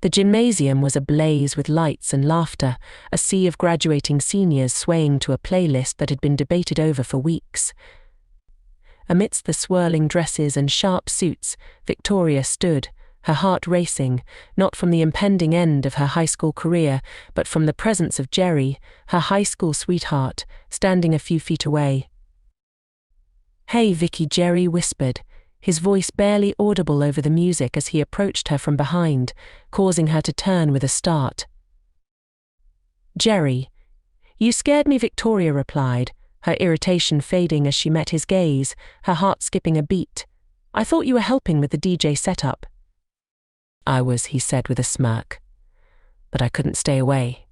The gymnasium was ablaze with lights and laughter, a sea of graduating seniors swaying to a playlist that had been debated over for weeks. Amidst the swirling dresses and sharp suits, Victoria stood, her heart racing, not from the impending end of her high school career, but from the presence of Jerry, her high school sweetheart, standing a few feet away. "Hey, Vicky," Jerry whispered, his voice barely audible over the music as he approached her from behind, causing her to turn with a start. "Jerry, you scared me," Victoria replied, her irritation fading as she met his gaze, her heart skipping a beat. "I thought you were helping with the DJ setup." "I was," he said with a smirk, "but I couldn't stay away.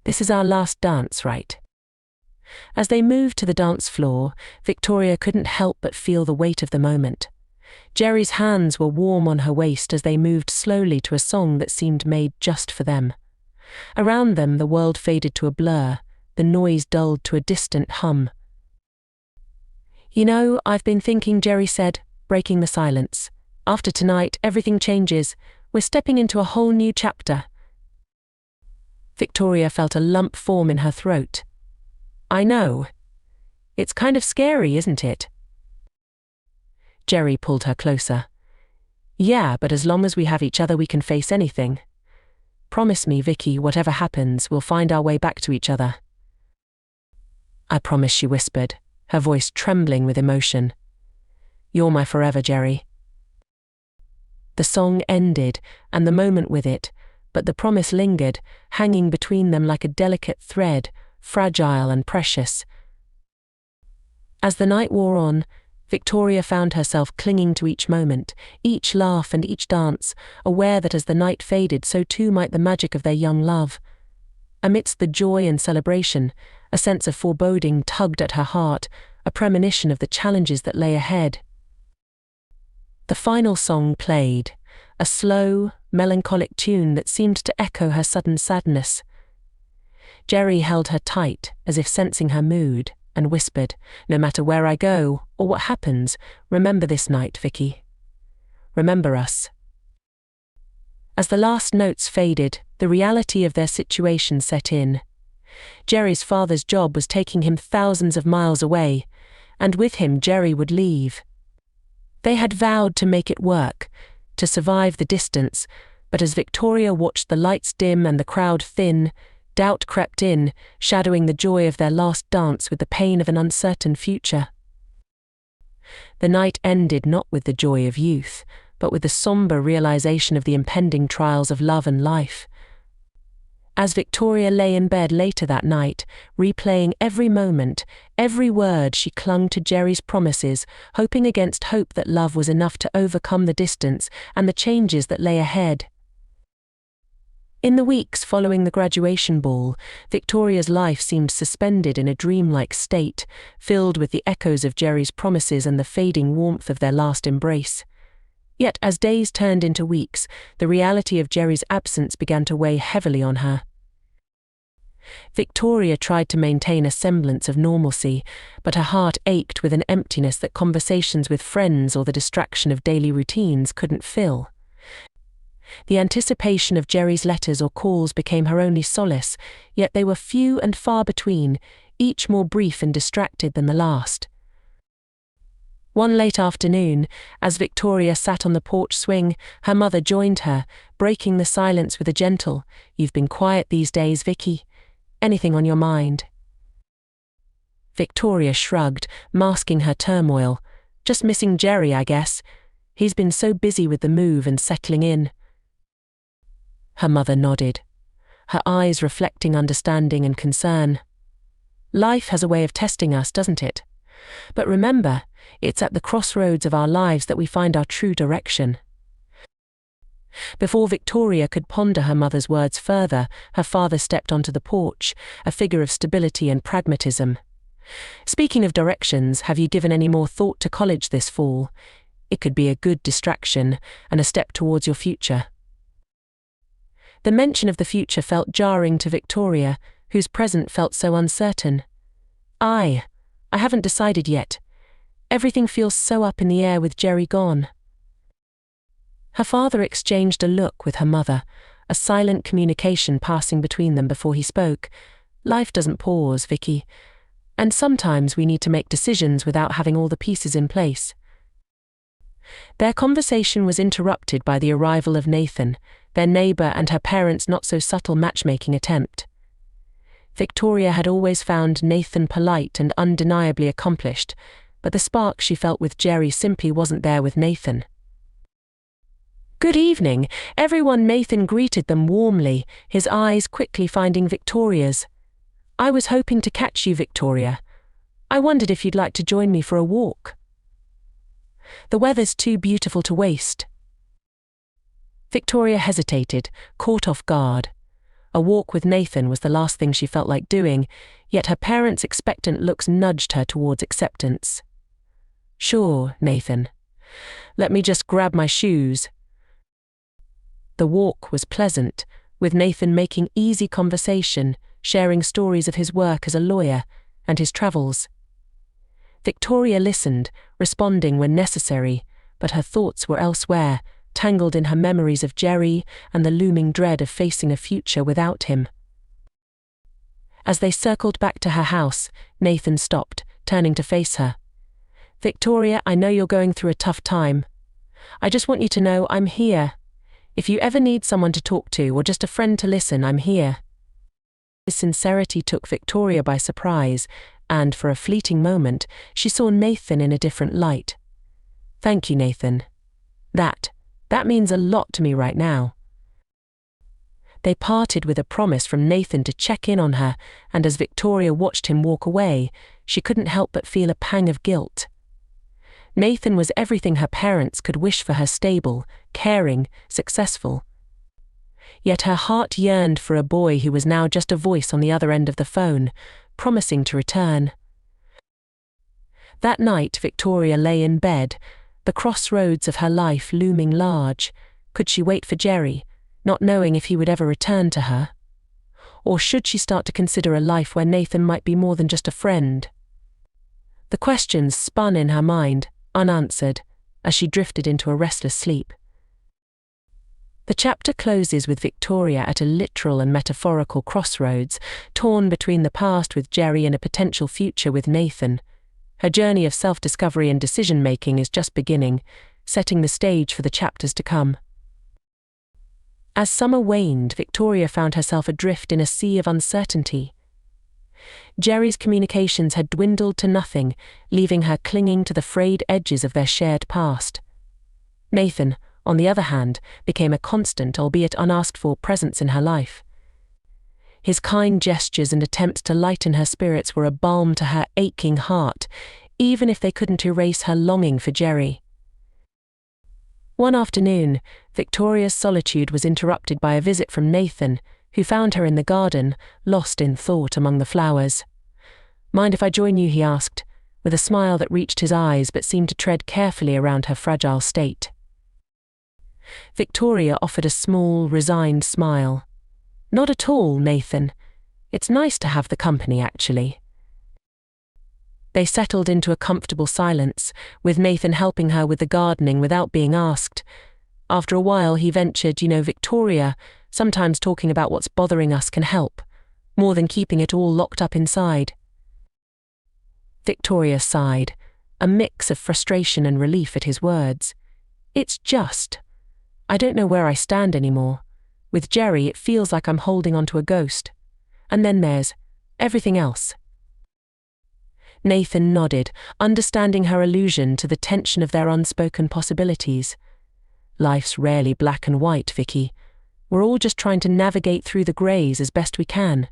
This is our last dance, right?" As they moved to the dance floor, Victoria couldn't help but feel the weight of the moment. Jerry's hands were warm on her waist as they moved slowly to a song that seemed made just for them. Around them, the world faded to a blur, the noise dulled to a distant hum. "You know, I've been thinking," Jerry said, breaking the silence. "After tonight, everything changes. We're stepping into a whole new chapter." Victoria felt a lump form in her throat. "I know. It's kind of scary, isn't it?" Jerry pulled her closer. "Yeah, but as long as we have each other, we can face anything. Promise me, Vicky, whatever happens, we'll find our way back to each other." "I promise," she whispered, her voice trembling with emotion. "You're my forever, Jerry." The song ended, and the moment with it, but the promise lingered, hanging between them like a delicate thread, fragile and precious. As the night wore on, Victoria found herself clinging to each moment, each laugh and each dance, aware that as the night faded, so too might the magic of their young love. Amidst the joy and celebration, a sense of foreboding tugged at her heart, a premonition of the challenges that lay ahead. The final song played, a slow, melancholic tune that seemed to echo her sudden sadness. Jerry held her tight, as if sensing her mood, and whispered, "No matter where I go, or what happens, remember this night, Vicky. Remember us." As the last notes faded, the reality of their situation set in. Jerry's father's job was taking him thousands of miles away, and with him Jerry would leave. They had vowed to make it work, to survive the distance, but as Victoria watched the lights dim and the crowd thin, doubt crept in, shadowing the joy of their last dance with the pain of an uncertain future. The night ended not with the joy of youth, but with the somber realization of the impending trials of love and life. As Victoria lay in bed later that night, replaying every moment, every word, she clung to Jerry's promises, hoping against hope that love was enough to overcome the distance and the changes that lay ahead. In the weeks following the graduation ball, Victoria's life seemed suspended in a dreamlike state, filled with the echoes of Jerry's promises and the fading warmth of their last embrace. Yet as days turned into weeks, the reality of Jerry's absence began to weigh heavily on her. Victoria tried to maintain a semblance of normalcy, but her heart ached with an emptiness that conversations with friends or the distraction of daily routines couldn't fill. The anticipation of Jerry's letters or calls became her only solace, yet they were few and far between, each more brief and distracted than the last. One late afternoon, as Victoria sat on the porch swing, her mother joined her, breaking the silence with a gentle, "You've been quiet these days, Vicky. Anything on your mind?" Victoria shrugged, masking her turmoil. "Just missing Jerry, I guess. He's been so busy with the move and settling in." Her mother nodded, her eyes reflecting understanding and concern. "Life has a way of testing us, doesn't it? But remember, it's at the crossroads of our lives that we find our true direction." Before Victoria could ponder her mother's words further, her father stepped onto the porch, a figure of stability and pragmatism. "Speaking of directions, have you given any more thought to college this fall? It could be a good distraction and a step towards your future." The mention of the future felt jarring to Victoria, whose present felt so uncertain. I haven't decided yet. Everything feels so up in the air with Jerry gone." Her father exchanged a look with her mother, a silent communication passing between them before he spoke. Life doesn't pause, Vicky. And sometimes we need to make decisions without having all the pieces in place. Their conversation was interrupted by the arrival of Nathan, their neighbour and her parents' not-so-subtle matchmaking attempt. Victoria had always found Nathan polite and undeniably accomplished, but the spark she felt with Jerry simply wasn't there with Nathan. "Good evening, everyone," Nathan greeted them warmly, his eyes quickly finding Victoria's. "I was hoping to catch you, Victoria. I wondered if you'd like to join me for a walk." "The weather's too beautiful to waste." Victoria hesitated, caught off guard. A walk with Nathan was the last thing she felt like doing, yet her parents' expectant looks nudged her towards acceptance. "Sure, Nathan. Let me just grab my shoes." The walk was pleasant, with Nathan making easy conversation, sharing stories of his work as a lawyer and his travels. Victoria listened, responding when necessary, but her thoughts were elsewhere, tangled in her memories of Jerry and the looming dread of facing a future without him. As they circled back to her house, Nathan stopped, turning to face her. "Victoria, I know you're going through a tough time. I just want you to know I'm here. If you ever need someone to talk to or just a friend to listen, I'm here." His sincerity took Victoria by surprise, and for a fleeting moment, she saw Nathan in a different light. "Thank you, Nathan. That means a lot to me right now." They parted with a promise from Nathan to check in on her, and as Victoria watched him walk away, she couldn't help but feel a pang of guilt. Nathan was everything her parents could wish for her: stable, caring, successful. Yet her heart yearned for a boy who was now just a voice on the other end of the phone, promising to return. That night Victoria lay in bed, the crossroads of her life looming large. Could she wait for Jerry, not knowing if he would ever return to her? Or should she start to consider a life where Nathan might be more than just a friend? The questions spun in her mind, unanswered, as she drifted into a restless sleep. The chapter closes with Victoria at a literal and metaphorical crossroads, torn between the past with Jerry and a potential future with Nathan. Her journey of self-discovery and decision-making is just beginning, setting the stage for the chapters to come. As summer waned, Victoria found herself adrift in a sea of uncertainty. Jerry's communications had dwindled to nothing, leaving her clinging to the frayed edges of their shared past. Nathan, on the other hand, became a constant, albeit unasked-for, presence in her life. His kind gestures and attempts to lighten her spirits were a balm to her aching heart, even if they couldn't erase her longing for Jerry. One afternoon, Victoria's solitude was interrupted by a visit from Nathan, who found her in the garden, lost in thought among the flowers. "Mind if I join you?" he asked, with a smile that reached his eyes but seemed to tread carefully around her fragile state. Victoria offered a small, resigned smile. "Not at all, Nathan. It's nice to have the company, actually." They settled into a comfortable silence, with Nathan helping her with the gardening without being asked. After a while he ventured, "Victoria, sometimes talking about what's bothering us can help, more than keeping it all locked up inside." Victoria sighed, a mix of frustration and relief at his words. I don't know where I stand anymore. With Jerry, it feels like I'm holding onto a ghost. And then there's everything else." Nathan nodded, understanding her allusion to the tension of their unspoken possibilities. "Life's rarely black and white, Vicky. We're all just trying to navigate through the greys as best we can."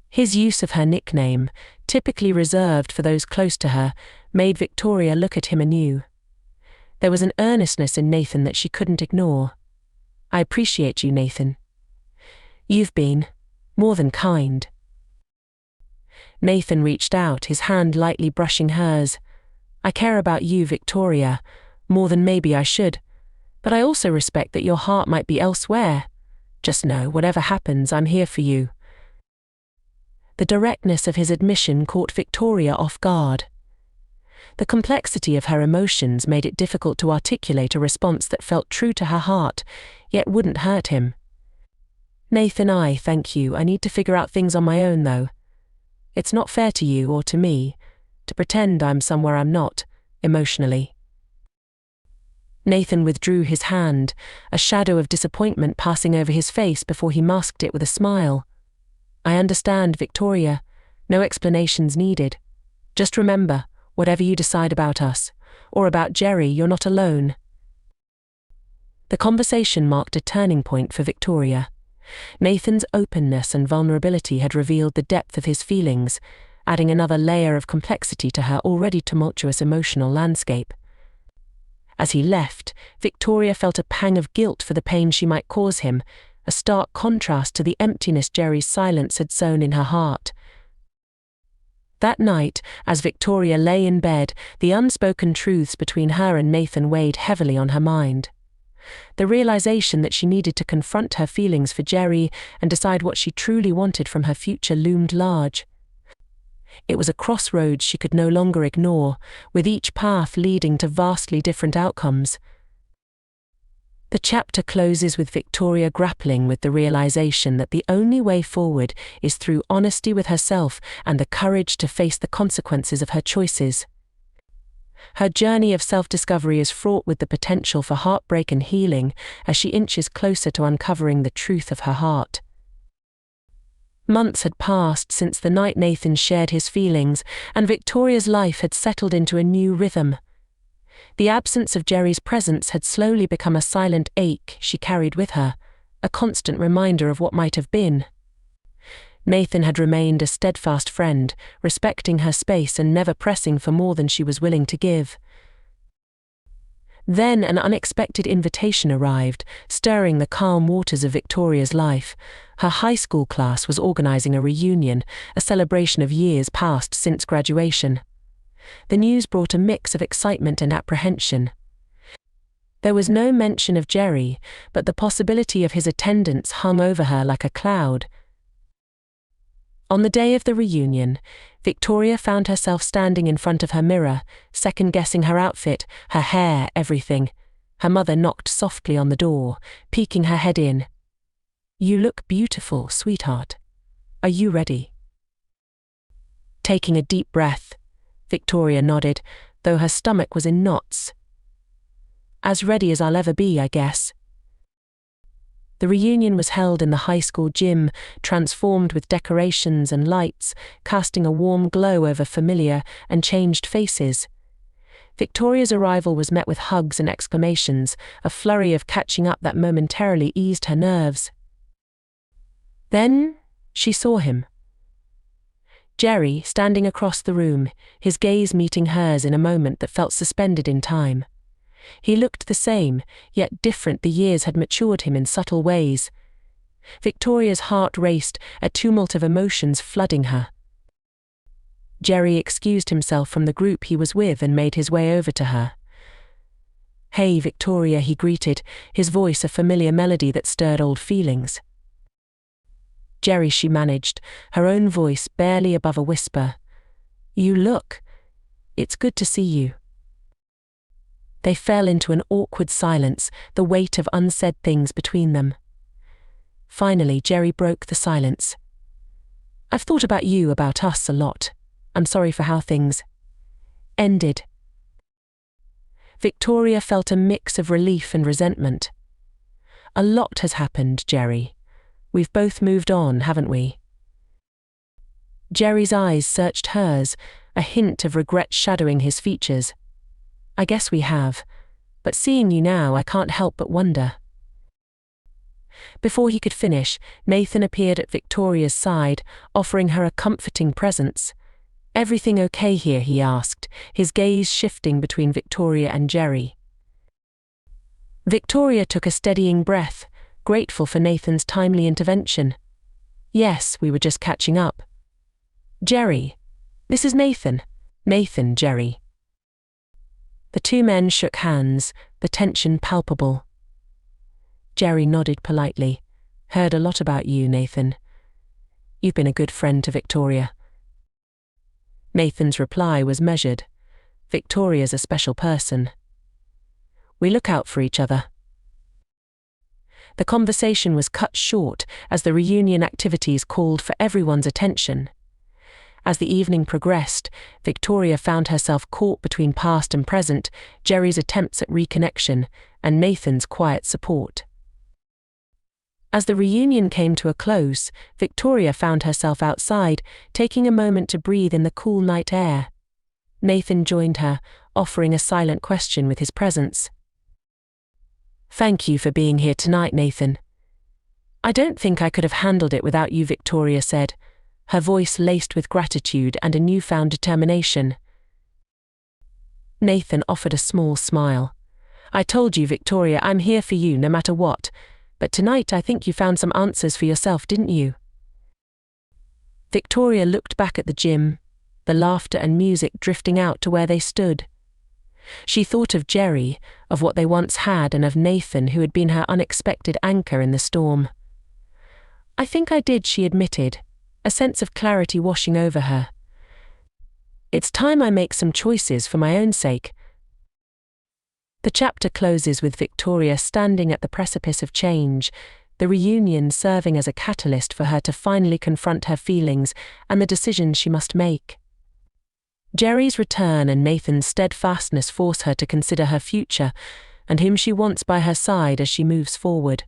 His use of her nickname, typically reserved for those close to her, made Victoria look at him anew. There was an earnestness in Nathan that she couldn't ignore. "I appreciate you, Nathan. You've been more than kind." Nathan reached out, his hand lightly brushing hers. "I care about you, Victoria, more than maybe I should, but I also respect that your heart might be elsewhere. Just know, whatever happens, I'm here for you." The directness of his admission caught Victoria off guard. The complexity of her emotions made it difficult to articulate a response that felt true to her heart, yet wouldn't hurt him. Nathan, thank you. I need to figure out things on my own, though. It's not fair to you or to me to pretend I'm somewhere I'm not, emotionally. Nathan withdrew his hand, a shadow of disappointment passing over his face before he masked it with a smile. I understand, Victoria. No explanations needed. Just remember, whatever you decide about us, or about Jerry, you're not alone. The conversation marked a turning point for Victoria. Nathan's openness and vulnerability had revealed the depth of his feelings, adding another layer of complexity to her already tumultuous emotional landscape. As he left, Victoria felt a pang of guilt for the pain she might cause him, a stark contrast to the emptiness Jerry's silence had sown in her heart. That night, as Victoria lay in bed, the unspoken truths between her and Nathan weighed heavily on her mind. The realization that she needed to confront her feelings for Jerry and decide what she truly wanted from her future loomed large. It was a crossroads she could no longer ignore, with each path leading to vastly different outcomes. The chapter closes with Victoria grappling with the realization that the only way forward is through honesty with herself and the courage to face the consequences of her choices. Her journey of self-discovery is fraught with the potential for heartbreak and healing as she inches closer to uncovering the truth of her heart. Months had passed since the night Nathan shared his feelings, and Victoria's life had settled into a new rhythm. The absence of Jerry's presence had slowly become a silent ache she carried with her, a constant reminder of what might have been. Nathan had remained a steadfast friend, respecting her space and never pressing for more than she was willing to give. Then an unexpected invitation arrived, stirring the calm waters of Victoria's life. Her high school class was organizing a reunion, a celebration of years passed since graduation. The news brought a mix of excitement and apprehension. There was no mention of Jerry, but the possibility of his attendance hung over her like a cloud. On the day of the reunion, Victoria found herself standing in front of her mirror, second-guessing her outfit, her hair, everything. Her mother knocked softly on the door, peeking her head in. "You look beautiful, sweetheart. Are you ready?" Taking a deep breath, Victoria nodded, though her stomach was in knots. "As ready as I'll ever be, I guess." The reunion was held in the high school gym, transformed with decorations and lights, casting a warm glow over familiar and changed faces. Victoria's arrival was met with hugs and exclamations, a flurry of catching up that momentarily eased her nerves. Then she saw him. Jerry, standing across the room, his gaze meeting hers in a moment that felt suspended in time. He looked the same, yet different. The years had matured him in subtle ways. Victoria's heart raced, a tumult of emotions flooding her. Jerry excused himself from the group he was with and made his way over to her. "Hey, Victoria," he greeted, his voice a familiar melody that stirred old feelings. "Jerry," she managed, her own voice barely above a whisper. It's good to see you." They fell into an awkward silence, the weight of unsaid things between them. Finally, Jerry broke the silence. "I've thought about you, about us a lot. I'm sorry for how things ended." Victoria felt a mix of relief and resentment. "A lot has happened, Jerry. We've both moved on, haven't we?" Jerry's eyes searched hers, a hint of regret shadowing his features. "I guess we have, but seeing you now, I can't help but wonder." Before he could finish, Nathan appeared at Victoria's side, offering her a comforting presence. "Everything okay here?" he asked, his gaze shifting between Victoria and Jerry. Victoria took a steadying breath, grateful for Nathan's timely intervention. "Yes, we were just catching up." "Jerry, this is Nathan." "Nathan, Jerry." The two men shook hands, the tension palpable. Jerry nodded politely. "Heard a lot about you, Nathan. You've been a good friend to Victoria." Nathan's reply was measured. Victoria's a special person. We look out for each other." The conversation was cut short as the reunion activities called for everyone's attention. As the evening progressed, Victoria found herself caught between past and present, Jerry's attempts at reconnection, and Nathan's quiet support. As the reunion came to a close, Victoria found herself outside, taking a moment to breathe in the cool night air. Nathan joined her, offering a silent question with his presence. "Thank you for being here tonight, Nathan." "I don't think I could have handled it without you," Victoria said, her voice laced with gratitude and a newfound determination. Nathan offered a small smile. "I told you, Victoria, I'm here for you no matter what, but tonight I think you found some answers for yourself, didn't you?" Victoria looked back at the gym, the laughter and music drifting out to where they stood. She thought of Jerry, of what they once had, and of Nathan, who had been her unexpected anchor in the storm. "I think I did," she admitted, a sense of clarity washing over her. "It's time I make some choices for my own sake." The chapter closes with Victoria standing at the precipice of change, the reunion serving as a catalyst for her to finally confront her feelings and the decisions she must make. Jerry's return and Nathan's steadfastness force her to consider her future and whom she wants by her side as she moves forward.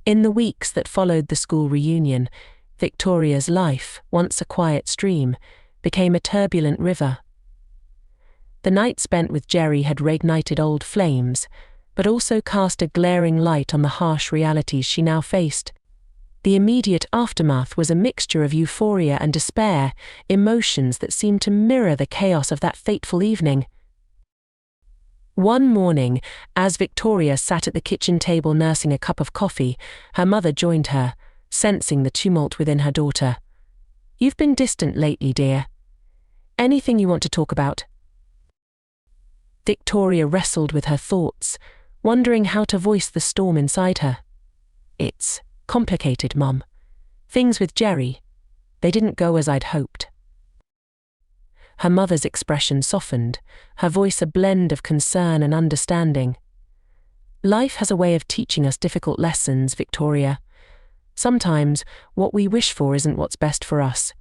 In the weeks that followed the school reunion, Victoria's life, once a quiet stream, became a turbulent river. The night spent with Jerry had reignited old flames, but also cast a glaring light on the harsh realities she now faced. The immediate aftermath was a mixture of euphoria and despair, emotions that seemed to mirror the chaos of that fateful evening. One morning, as Victoria sat at the kitchen table nursing a cup of coffee, her mother joined her, sensing the tumult within her daughter. "You've been distant lately, dear. Anything you want to talk about?" Victoria wrestled with her thoughts, wondering how to voice the storm inside her. "It's complicated, Mum. Things with Jerry, they didn't go as I'd hoped." Her mother's expression softened, her voice a blend of concern and understanding. "Life has a way of teaching us difficult lessons, Victoria. Sometimes what we wish for isn't what's best for us."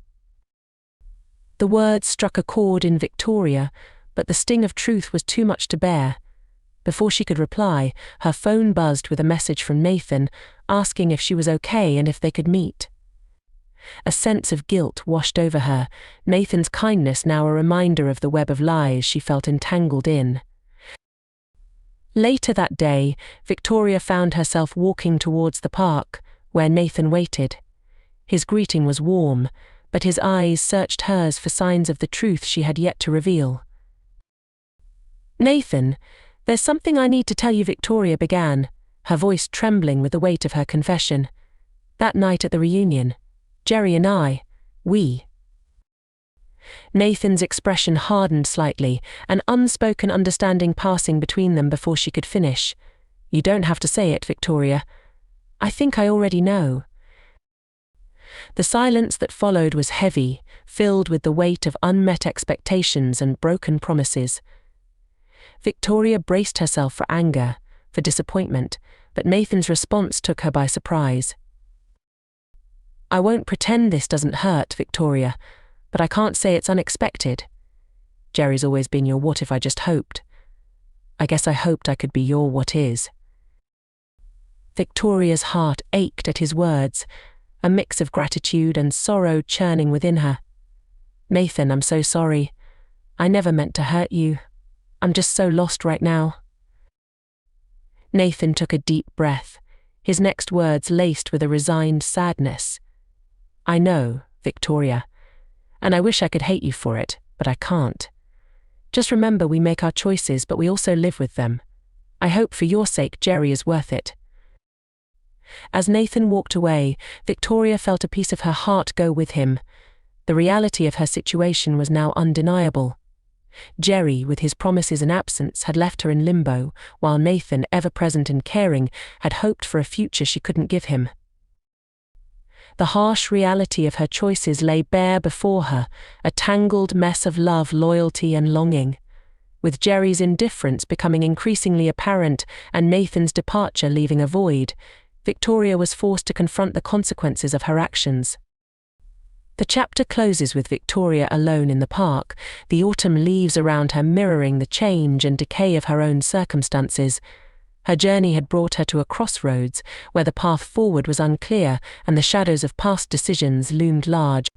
The words struck a chord in Victoria, but the sting of truth was too much to bear. Before she could reply, her phone buzzed with a message from Nathan, asking if she was okay and if they could meet. A sense of guilt washed over her, Nathan's kindness now a reminder of the web of lies she felt entangled in. Later that day, Victoria found herself walking towards the park, where Nathan waited. His greeting was warm, but his eyes searched hers for signs of the truth she had yet to reveal. "Nathan, there's something I need to tell you," Victoria began, her voice trembling with the weight of her confession. "That night at the reunion, Jerry and we..." Nathan's expression hardened slightly, an unspoken understanding passing between them before she could finish. "You don't have to say it, Victoria. I think I already know." The silence that followed was heavy, filled with the weight of unmet expectations and broken promises. Victoria braced herself for anger, for disappointment, but Nathan's response took her by surprise. "I won't pretend this doesn't hurt, Victoria, but I can't say it's unexpected. Jerry's always been your what if I just hoped. I guess I hoped I could be your what is." Victoria's heart ached at his words, a mix of gratitude and sorrow churning within her. "Nathan, I'm so sorry. I never meant to hurt you. I'm just so lost right now." Nathan took a deep breath, his next words laced with a resigned sadness. "I know, Victoria, and I wish I could hate you for it, but I can't. Just remember, we make our choices, but we also live with them. I hope for your sake Jerry is worth it." As Nathan walked away, Victoria felt a piece of her heart go with him. The reality of her situation was now undeniable. Jerry, with his promises and absence, had left her in limbo, while Nathan, ever present and caring, had hoped for a future she couldn't give him. The harsh reality of her choices lay bare before her, a tangled mess of love, loyalty, and longing. With Jerry's indifference becoming increasingly apparent and Nathan's departure leaving a void, Victoria was forced to confront the consequences of her actions. The chapter closes with Victoria alone in the park, the autumn leaves around her mirroring the change and decay of her own circumstances. Her journey had brought her to a crossroads where the path forward was unclear and the shadows of past decisions loomed large.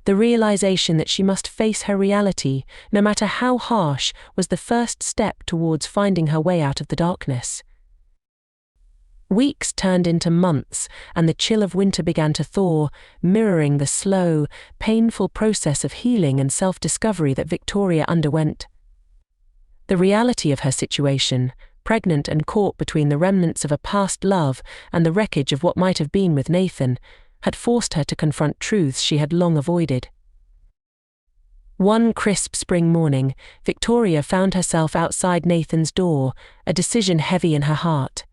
The realization that she must face her reality, no matter how harsh, was the first step towards finding her way out of the darkness. Weeks turned into months, and the chill of winter began to thaw, mirroring the slow, painful process of healing and self-discovery that Victoria underwent. The reality of her situation, pregnant and caught between the remnants of a past love and the wreckage of what might have been with Nathan, had forced her to confront truths she had long avoided. One crisp spring morning, Victoria found herself outside Nathan's door, a decision heavy in her heart.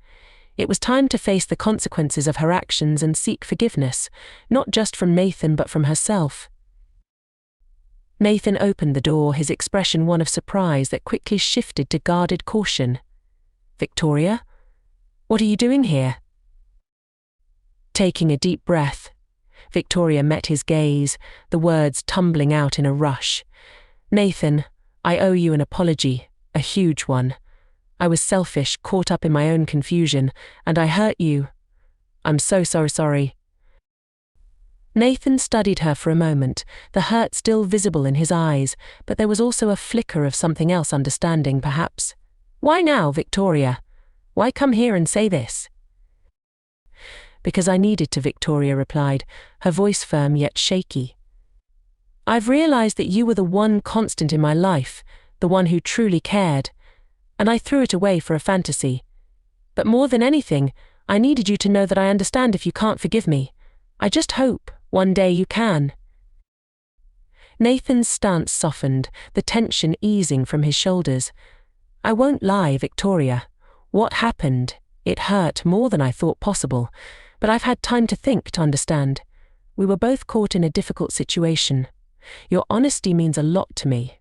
It was time to face the consequences of her actions and seek forgiveness, not just from Nathan but from herself. Nathan opened the door, his expression one of surprise that quickly shifted to guarded caution. "Victoria? What are you doing here?" Taking a deep breath, Victoria met his gaze, the words tumbling out in a rush. "Nathan, I owe you an apology, a huge one. I was selfish, caught up in my own confusion, and I hurt you. I'm so sorry." Nathan studied her for a moment, the hurt still visible in his eyes, but there was also a flicker of something else, understanding perhaps. "Why now, Victoria? Why come here and say this?" "Because I needed to," Victoria replied, her voice firm yet shaky. "I've realized that you were the one constant in my life, the one who truly cared, and I threw it away for a fantasy. But more than anything, I needed you to know that I understand if you can't forgive me. I just hope one day you can." Nathan's stance softened, the tension easing from his shoulders. "I won't lie, Victoria. What happened? It hurt more than I thought possible, but I've had time to think, to understand. We were both caught in a difficult situation. Your honesty means a lot to me."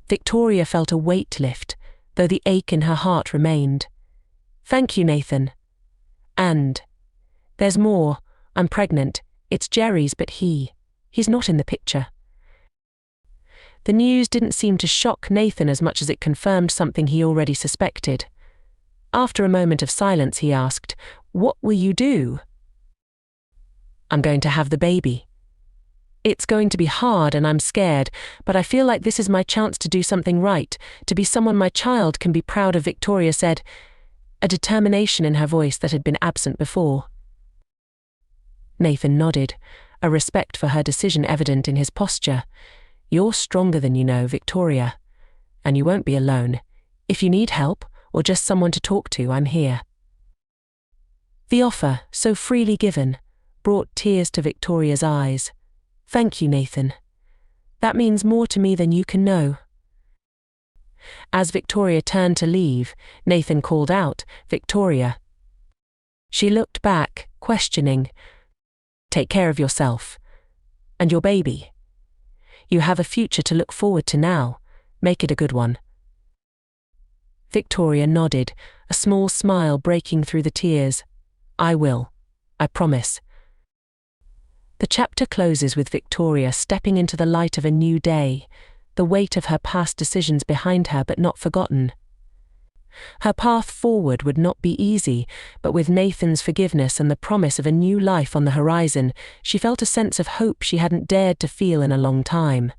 Victoria felt a weight lift, though the ache in her heart remained. "Thank you, Nathan. And there's more. I'm pregnant. It's Jerry's, but he's not in the picture." The news didn't seem to shock Nathan as much as it confirmed something he already suspected. After a moment of silence, he asked, "What will you do?" "I'm going to have the baby. It's going to be hard and I'm scared, but I feel like this is my chance to do something right, to be someone my child can be proud of," Victoria said, a determination in her voice that had been absent before. Nathan nodded, a respect for her decision evident in his posture. "You're stronger than you know, Victoria. And you won't be alone. If you need help, or just someone to talk to, I'm here." The offer, so freely given, brought tears to Victoria's eyes. "Thank you, Nathan. That means more to me than you can know." As Victoria turned to leave, Nathan called out, "Victoria." She looked back, questioning. "Take care of yourself. And your baby. You have a future to look forward to now. Make it a good one." Victoria nodded, a small smile breaking through the tears. "I will. I promise." The chapter closes with Victoria stepping into the light of a new day, the weight of her past decisions behind her but not forgotten. Her path forward would not be easy, but with Nathan's forgiveness and the promise of a new life on the horizon, she felt a sense of hope she hadn't dared to feel in a long time.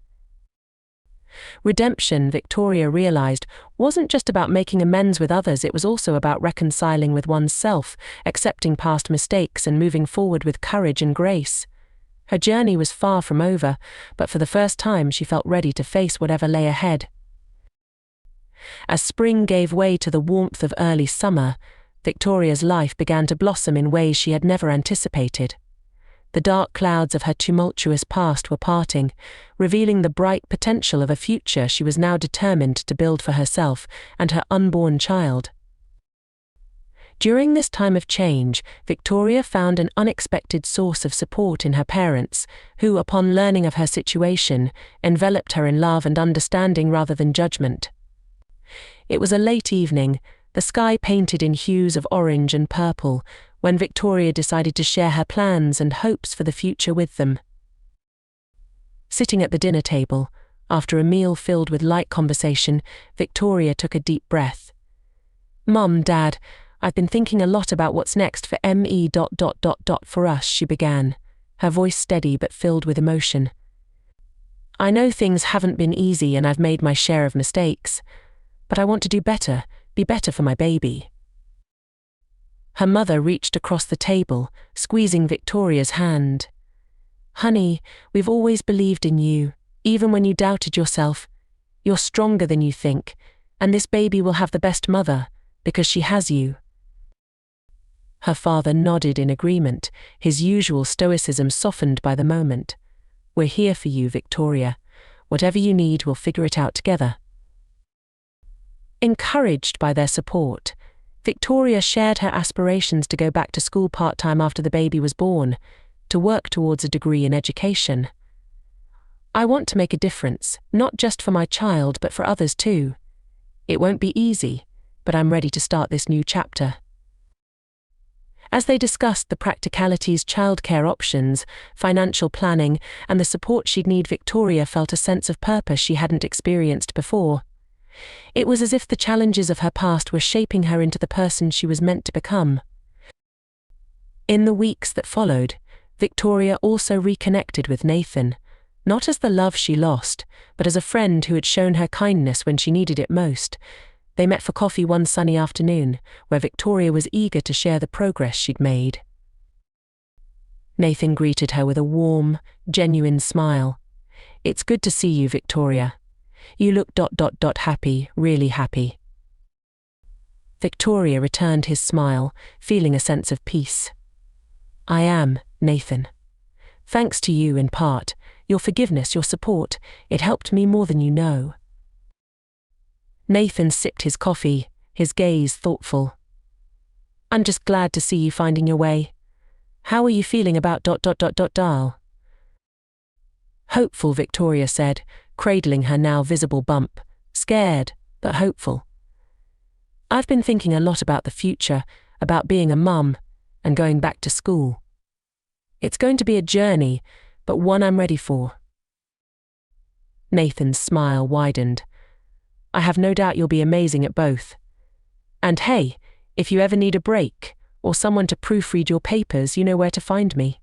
Redemption, Victoria realized, wasn't just about making amends with others, it was also about reconciling with oneself, accepting past mistakes and moving forward with courage and grace. Her journey was far from over, but for the first time she felt ready to face whatever lay ahead. As spring gave way to the warmth of early summer, Victoria's life began to blossom in ways she had never anticipated. The dark clouds of her tumultuous past were parting, revealing the bright potential of a future she was now determined to build for herself and her unborn child. During this time of change, Victoria found an unexpected source of support in her parents, who, upon learning of her situation, enveloped her in love and understanding rather than judgment. It was a late evening, the sky painted in hues of orange and purple, when Victoria decided to share her plans and hopes for the future with them. Sitting at the dinner table, after a meal filled with light conversation, Victoria took a deep breath. "Mum, Dad, I've been thinking a lot about what's next for me... for us," she began, her voice steady but filled with emotion. "I know things haven't been easy and I've made my share of mistakes, but I want to do better, be better for my baby." Her mother reached across the table, squeezing Victoria's hand. "Honey, we've always believed in you, even when you doubted yourself. You're stronger than you think, and this baby will have the best mother, because she has you." Her father nodded in agreement, his usual stoicism softened by the moment. "We're here for you, Victoria. Whatever you need, we'll figure it out together." Encouraged by their support, Victoria shared her aspirations to go back to school part-time after the baby was born, to work towards a degree in education. "I want to make a difference, not just for my child but for others too. It won't be easy, but I'm ready to start this new chapter." As they discussed the practicalities, childcare options, financial planning, and the support she'd need, Victoria felt a sense of purpose she hadn't experienced before. It was as if the challenges of her past were shaping her into the person she was meant to become. In the weeks that followed, Victoria also reconnected with Nathan, not as the love she lost, but as a friend who had shown her kindness when she needed it most. They met for coffee one sunny afternoon, where Victoria was eager to share the progress she'd made. Nathan greeted her with a warm, genuine smile. "It's good to see you, Victoria. You look ... happy, really happy." Victoria returned his smile, feeling a sense of peace. "I am, Nathan. Thanks to you in part, your forgiveness, your support, it helped me more than you know." Nathan sipped his coffee, his gaze thoughtful. "I'm just glad to see you finding your way. How are you feeling about ... Dal?" "Hopeful," Victoria said, cradling her now visible bump, "scared, but hopeful. I've been thinking a lot about the future, about being a mum, and going back to school. It's going to be a journey, but one I'm ready for." Nathan's smile widened. "I have no doubt you'll be amazing at both. And hey, if you ever need a break, or someone to proofread your papers, you know where to find me."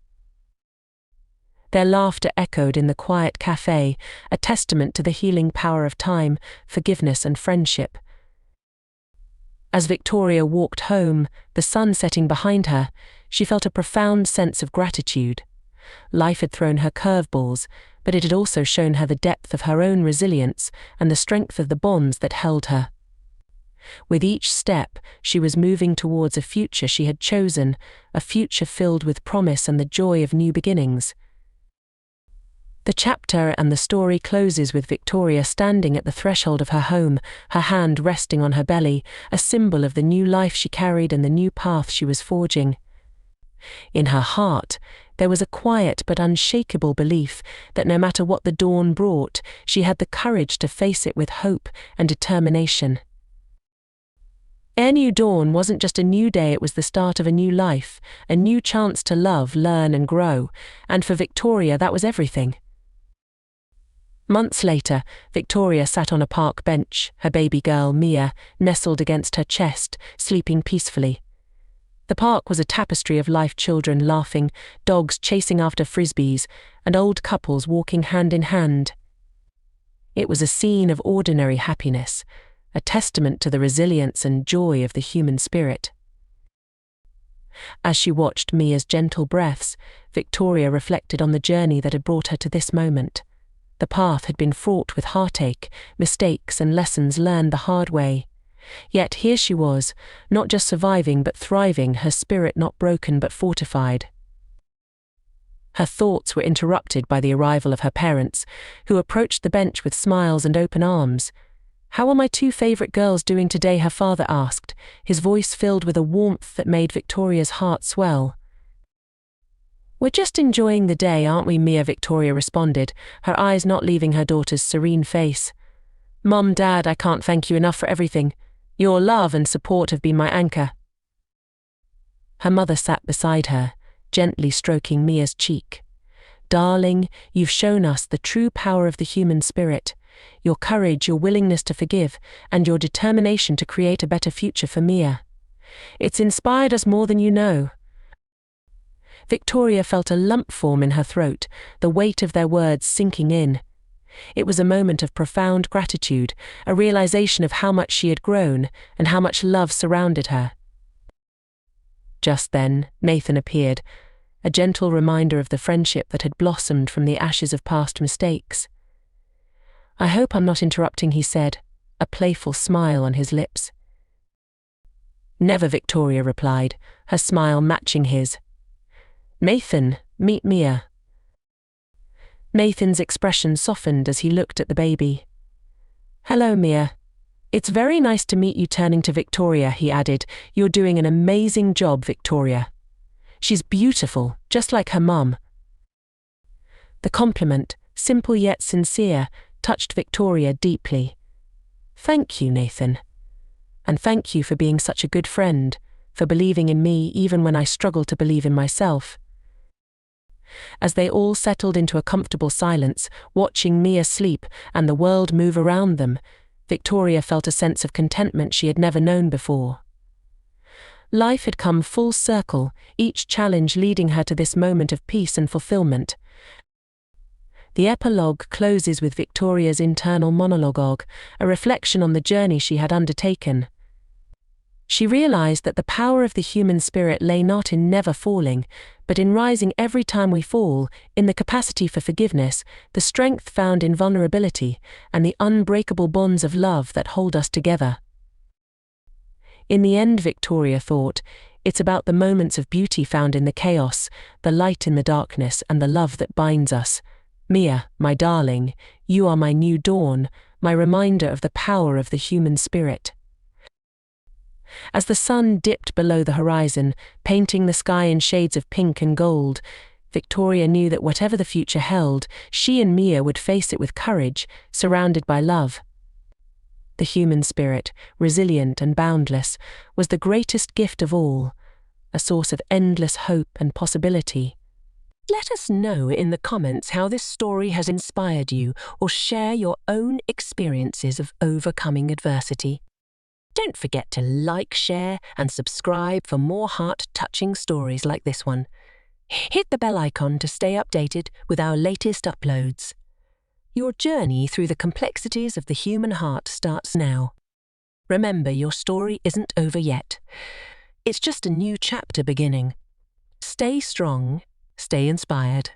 Their laughter echoed in the quiet cafe, a testament to the healing power of time, forgiveness and friendship. As Victoria walked home, the sun setting behind her, she felt a profound sense of gratitude. Life had thrown her curveballs, but it had also shown her the depth of her own resilience and the strength of the bonds that held her. With each step, she was moving towards a future she had chosen, a future filled with promise and the joy of new beginnings. The chapter and the story closes with Victoria standing at the threshold of her home, her hand resting on her belly, a symbol of the new life she carried and the new path she was forging. In her heart, there was a quiet but unshakable belief that no matter what the dawn brought, she had the courage to face it with hope and determination. A new dawn wasn't just a new day, it was the start of a new life, a new chance to love, learn and grow, and for Victoria that was everything. Months later, Victoria sat on a park bench, her baby girl, Mia, nestled against her chest, sleeping peacefully. The park was a tapestry of life, children laughing, dogs chasing after frisbees, and old couples walking hand in hand. It was a scene of ordinary happiness, a testament to the resilience and joy of the human spirit. As she watched Mia's gentle breaths, Victoria reflected on the journey that had brought her to this moment. The path had been fraught with heartache, mistakes, and lessons learned the hard way. Yet here she was, not just surviving but thriving, her spirit not broken but fortified. Her thoughts were interrupted by the arrival of her parents, who approached the bench with smiles and open arms. How are my two favorite girls doing today? Her father asked, his voice filled with a warmth that made Victoria's heart swell. We're just enjoying the day, aren't we, Mia? Victoria responded, her eyes not leaving her daughter's serene face. Mom, Dad, I can't thank you enough for everything. Your love and support have been my anchor. Her mother sat beside her, gently stroking Mia's cheek. Darling, you've shown us the true power of the human spirit. Your courage, your willingness to forgive, and your determination to create a better future for Mia. It's inspired us more than you know. Victoria felt a lump form in her throat, the weight of their words sinking in. It was a moment of profound gratitude, a realization of how much she had grown and how much love surrounded her. Just then, Nathan appeared, a gentle reminder of the friendship that had blossomed from the ashes of past mistakes. I hope I'm not interrupting, he said, a playful smile on his lips. Never, Victoria replied, her smile matching his. Nathan, meet Mia. Nathan's expression softened as he looked at the baby. Hello, Mia. It's very nice to meet you. Turning to Victoria, he added, you're doing an amazing job, Victoria. She's beautiful, just like her mum. The compliment, simple yet sincere, touched Victoria deeply. Thank you, Nathan. And thank you for being such a good friend, for believing in me even when I struggle to believe in myself. As they all settled into a comfortable silence, watching Mia sleep and the world move around them, Victoria felt a sense of contentment she had never known before. Life had come full circle, each challenge leading her to this moment of peace and fulfillment. The epilogue closes with Victoria's internal monologue, a reflection on the journey she had undertaken. She realized that the power of the human spirit lay not in never falling, but in rising every time we fall, in the capacity for forgiveness, the strength found in vulnerability, and the unbreakable bonds of love that hold us together. In the end, Victoria thought, it's about the moments of beauty found in the chaos, the light in the darkness, and the love that binds us. Mia, my darling, you are my new dawn, my reminder of the power of the human spirit. As the sun dipped below the horizon, painting the sky in shades of pink and gold, Victoria knew that whatever the future held, she and Mia would face it with courage, surrounded by love. The human spirit, resilient and boundless, was the greatest gift of all, a source of endless hope and possibility. Let us know in the comments how this story has inspired you, or share your own experiences of overcoming adversity. Don't forget to like, share, and subscribe for more heart-touching stories like this one. Hit the bell icon to stay updated with our latest uploads. Your journey through the complexities of the human heart starts now. Remember, your story isn't over yet. It's just a new chapter beginning. Stay strong, stay inspired.